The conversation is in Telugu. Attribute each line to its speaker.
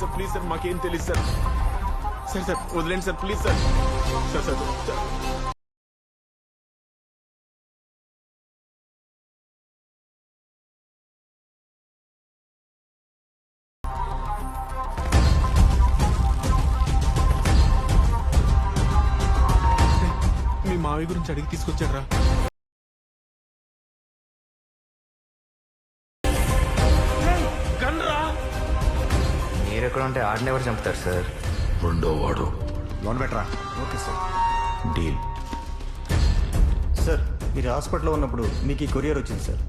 Speaker 1: సార్ ప్లీజ్ సార్ మాకేం తెలియదు సార్. సార్ సార్ వదిలేండి sir please sir. Sir sir sir. మీ మావి గురించి అడిగి తీసుకొచ్చారా?
Speaker 2: మీరు ఎక్కడ ఉంటే ఆడిని ఎవరు చంపుతారు సార్?
Speaker 3: రెండో వాడు.
Speaker 4: లోన్ బెటరా?
Speaker 5: Okay sir.
Speaker 3: డీల్.
Speaker 5: సార్ మీరు హాస్పిటల్లో ఉన్నప్పుడు మీకు ఈ కొరియర్ వచ్చింది సార్.